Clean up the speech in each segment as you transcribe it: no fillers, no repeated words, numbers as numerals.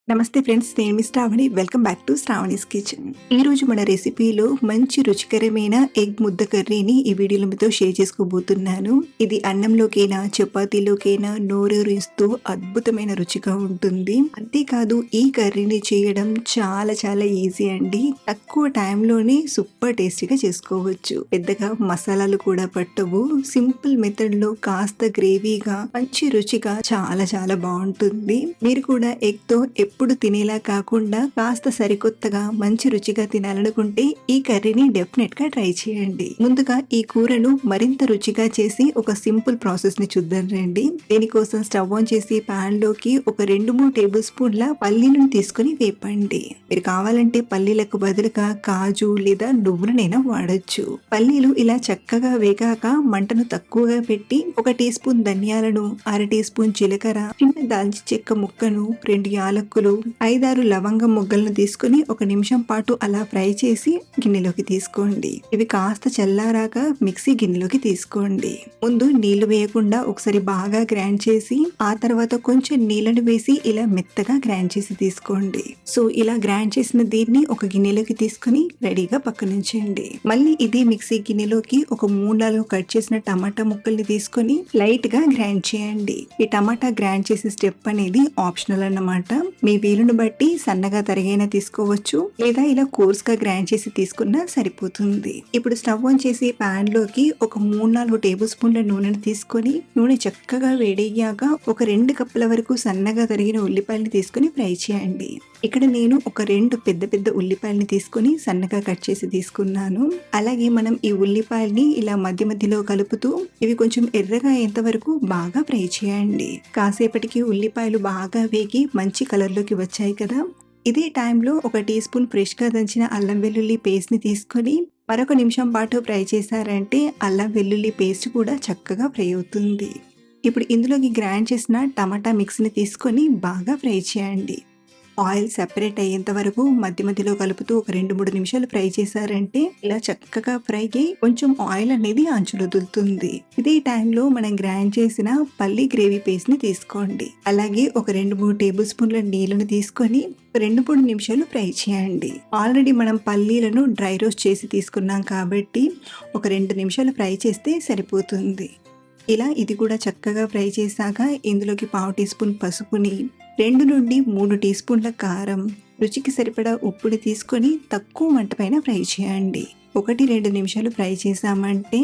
నమస్తే ఫ్రెండ్స్, నేను మీ Sravani. Welcome back to Sravani's kitchen. ఈ రోజు మన రెసిపీలో మంచి రుచికరమైన ఎగ్ ముద్ద కర్రీని ఈ వీడియోలో మీతో షేర్ చేసుకోబోతున్నాను. ఇది అన్నంలోకైనా చపాతీలోకైనా నోరూరిస్తూ అద్భుతమైన రుచిగా ఉంటుంది. అంతేకాదు ఈ కర్రీని చేయడం చాలా చాలా ఈజీ అండి. తక్కువ టైంలోనే సూపర్ టేస్టీగా చేసుకోవచ్చు. పెద్దగా మసాలాలు కూడా పట్టవు. సింపుల్ మెథడ్ లో కాస్త గ్రేవీగా మంచి రుచిగా చాలా చాలా బాగుంటుంది. మీరు కూడా ఎగ్ తో ఎప్పుడు తినేలా కాకుండా కాస్త సరికొత్తగా మంచి రుచిగా తినాలనుకుంటే ఈ కర్రీని డెఫినెట్ గా ట్రై చేయండి. ముందుగా ఈ కూరను మరింత రుచిగా చేసి ఒక సింపుల్ ప్రాసెస్ ని చూద్దాం రండి. దీనికోసం స్టవ్ ఆన్ చేసి పాన్ లోకి ఒక 2-3 టేబుల్ స్పూన్ల పల్లీలను తీసుకుని వేపండి. మీరు కావాలంటే పల్లీలకు బదులుగా కాజు లేదా నువ్వులనైనా వాడచ్చు. పల్లీలు ఇలా చక్కగా వేగాక మంటను తక్కువగా పెట్టి 1 టీ స్పూన్ ధనియాలను, 1/2 టీ స్పూన్ జీలకర్ర, చిన్న దాల్చి చెక్క ముక్కను, 2 యాలక్కులు, 5-6 లవంగం ముగ్గలను తీసుకుని 1 నిమిషం పాటు అలా ఫ్రై చేసి గిన్నెలోకి తీసుకోండి. ఇవి కాస్త చల్లారాక మిక్సీ గిన్నెలోకి తీసుకోండి. ముందు నీళ్లు వేయకుండా ఒకసారి బాగా గ్రైండ్ చేసి ఆ తర్వాత కొంచెం నీళ్లను వేసి ఇలా మెత్తగా గ్రైండ్ చేసి తీసుకోండి. సో ఇలా గ్రైండ్ చేసిన దీన్ని ఒక గిన్నెలోకి తీసుకుని రెడీగా పక్కనుంచండి. మళ్ళీ ఇదే మిక్సీ గిన్నెలోకి ఒక 3-4 కట్ చేసిన టమాటా ముక్కల్ని తీసుకొని లైట్ గా గ్రైండ్ చేయండి. ఈ టమాటా గ్రైండ్ చేసే స్టెప్ అనేది ఆప్షనల్ అన్నమాట. మీ వీలును బట్టి సన్నగా తరిగైనా తీసుకోవచ్చు, లేదా ఇలా కోర్స్ గా గ్రైండ్ చేసి తీసుకున్నా సరిపోతుంది. ఇప్పుడు స్టవ్ ఆన్ చేసి పాన్ లోకి ఒక 3-4 టేబుల్ స్పూన్ల నూనెను తీసుకొని నూనె చక్కగా వేడయ్యాక ఒక 2 కప్పుల వరకు సన్నగా తరిగిన ఉల్లిపాయలు తీసుకుని ఫ్రై చేయండి. ఇక్కడ నేను ఒక 2 పెద్ద పెద్ద ఉల్లిపాయలని తీసుకుని సన్నగా కట్ చేసి తీసుకున్నాను. అలాగే మనం ఈ ఉల్లిపాయల్ని ఇలా మధ్య మధ్యలో కలుపుతూ ఇవి కొంచెం ఎర్రగా అయ్యేంత వరకు బాగా ఫ్రై చేయండి. కాసేపటికి ఉల్లిపాయలు బాగా వేగి మంచి కలర్ లోకి వచ్చాయి కదా. ఇదే టైంలో 1 టీ స్పూన్ ఫ్రెష్ గా దంచిన అల్లం వెల్లుల్లి పేస్ట్ ని తీసుకొని మరొక నిమిషం పాటు ఫ్రై చేశారంటే అల్లం వెల్లుల్లి పేస్ట్ కూడా చక్కగా ఫ్రై అవుతుంది. ఇప్పుడు ఇందులోకి గ్రైండ్ చేసిన టమాటా మిక్స్ ని తీసుకొని బాగా ఫ్రై చేయండి. ఆయిల్ సెపరేట్ అయ్యేంత వరకు మధ్య మధ్యలో కలుపుతూ ఒక 2-3 నిమిషాలు ఫ్రై చేశారంటే ఇలా చక్కగా ఫ్రై అయ్యి కొంచెం ఆయిల్ అనేది అంచులు వదులుతుంది. ఇదే టైంలో మనం గ్రైండ్ చేసిన పల్లీ గ్రేవీ పేస్ట్ ని తీసుకోండి. అలాగే ఒక 2-3 టేబుల్ స్పూన్ల నీళ్లను తీసుకొని 2-3 నిమిషాలు ఫ్రై చేయండి. ఆల్రెడీ మనం పల్లీలను డ్రై రోస్ట్ చేసి తీసుకున్నాం కాబట్టి ఒక 2 నిమిషాలు ఫ్రై చేస్తే సరిపోతుంది. ఇలా ఇది కూడా చక్కగా ఫ్రై చేశాక ఇందులోకి 1/2 టీ స్పూన్ పసుపుని, 2-3 టీ స్పూన్ల కారం, రుచికి సరిపడా ఉప్పుని తీసుకొని తక్కువ మంట పైన ఫ్రై చేయండి. 1-2 నిమిషాలు ఫ్రై చేసామంటే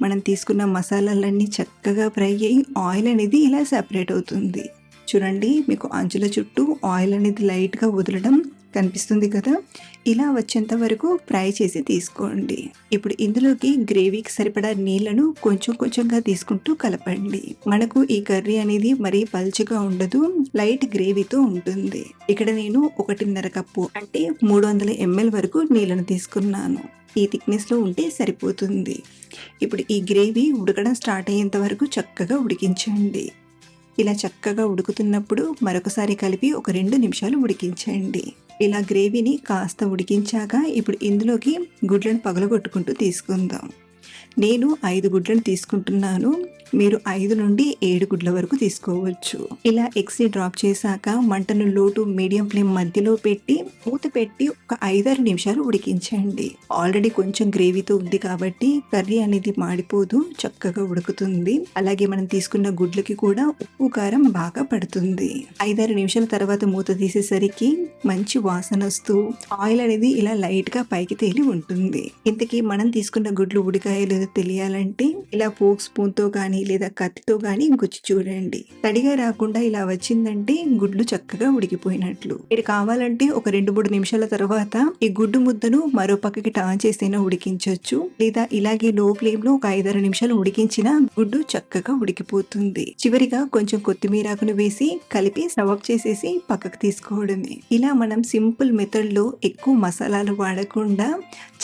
మనం తీసుకున్న మసాలాలన్నీ చక్కగా ఫ్రై అయ్యి ఆయిల్ అనేది ఇలా సెపరేట్ అవుతుంది. చూడండి, మీకు అంచుల చుట్టూ ఆయిల్ అనేది లైట్గా వదలడం కనిపిస్తుంది కదా. ఇలా వచ్చేంత వరకు ఫ్రై చేసి తీసుకోండి. ఇప్పుడు ఇందులోకి గ్రేవీకి సరిపడా నీళ్లను కొంచెం కొంచెంగా తీసుకుంటూ కలపండి. మనకు ఈ కర్రీ అనేది మరీ పల్చగా ఉండదు, లైట్ గ్రేవీతో ఉంటుంది. ఇక్కడ నేను 1.5 కప్పు అంటే 300 ml వరకు నీళ్లను తీసుకున్నాను. ఈ థిక్నెస్ లో ఉంటే సరిపోతుంది. ఇప్పుడు ఈ గ్రేవీ ఉడకడం స్టార్ట్ అయ్యేంత వరకు చక్కగా ఉడికించండి. ఇలా చక్కగా ఉడుకుతున్నప్పుడు మరొకసారి కలిపి ఒక 2 నిమిషాలు ఉడికించండి. ఇలా గ్రేవీని కాస్త ఉడికించాక ఇప్పుడు ఇందులోకి గుడ్లను పగలగొట్టుకుంటూ తీసుకుందాం. నేను 5 గుడ్లను తీసుకుంటున్నాను. మీరు 5 నుండి 7 గుడ్ల వరకు తీసుకోవచ్చు. ఇలా ఎగ్స్ డ్రాప్ చేశాక మంటను లో టు మీడియం ఫ్లేమ్ మధ్యలో పెట్టి మూత పెట్టి ఒక 5-6 నిమిషాలు ఉడికించండి. ఆల్రెడీ కొంచెం గ్రేవీతో ఉంది కాబట్టి కర్రీ అనేది మాడిపోదు, చక్కగా ఉడుకుతుంది. అలాగే మనం తీసుకున్న గుడ్లకి కూడా ఉప్పు కారం బాగా పడుతుంది. 5-6 నిమిషాల తర్వాత మూత తీసేసరికి మంచి వాసన వస్తూ ఆయిల్ అనేది ఇలా లైట్ గా పైకి తేలి ఉంటుంది. ఇంతకీ మనం తీసుకున్న గుడ్లు ఉడికాయో లేదో తెలియాలంటే ఇలా ఫోక్ స్పూన్ తో కానీ లేదా కత్తితో గానీ గుచ్చి చూడండి. తడిగా రాకుండా ఇలా వచ్చిందంటే గుడ్లు చక్కగా ఉడికిపోయినట్లు. మీరు కావాలంటే ఒక 2-3 నిమిషాల తర్వాత ఈ గుడ్డు ముద్దను మరో పక్కకి టర్న్ చేసైనా ఉడికించవచ్చు, లేదా ఇలాగే లో ఫ్లేమ్ లో ఒక 5-6 నిమిషాలు ఉడికించిన గుడ్డు చక్కగా ఉడికిపోతుంది. చివరిగా కొంచెం కొత్తిమీరాకును వేసి కలిపి స్టవ్ ఆఫ్ చేసేసి పక్కకు తీసుకోవడమే. ఇలా మనం సింపుల్ మెథడ్ లో ఎక్కువ మసాలాలు వాడకుండా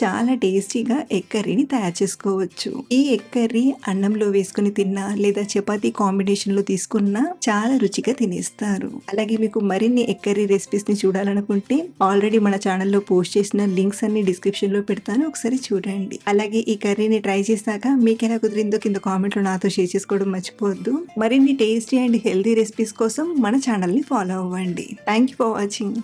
చాలా టేస్టీగా ఎగ్ కర్రీని తయారు చేసుకోవచ్చు. ఈ ఎగ్ కర్రీ అన్నంలో వేసుకుని తిన్న తిన్నా లేదా చపాతీ కాంబినేషన్లో తీసుకున్నా చాలా రుచిగా తినేస్తారు. అలాగే మీకు మరిన్ని ఎగ్ కర్రీ రెసిపీస్ని చూడాలనుకుంటే ఆల్రెడీ మన ఛానల్లో పోస్ట్ చేసిన లింక్స్ అన్ని డిస్క్రిప్షన్లో పెడతాను, ఒకసారి చూడండి. అలాగే ఈ కర్రీని ట్రై చేశాక మీకు ఎలా కుదిరిందో కింద కామెంట్లో నాతో షేర్ చేసుకోవడం మర్చిపోవద్దు. మరిన్ని టేస్టీ అండ్ హెల్తీ రెసిపీస్ కోసం మన ఛానల్ని ఫాలో అవ్వండి. Thank you for watching.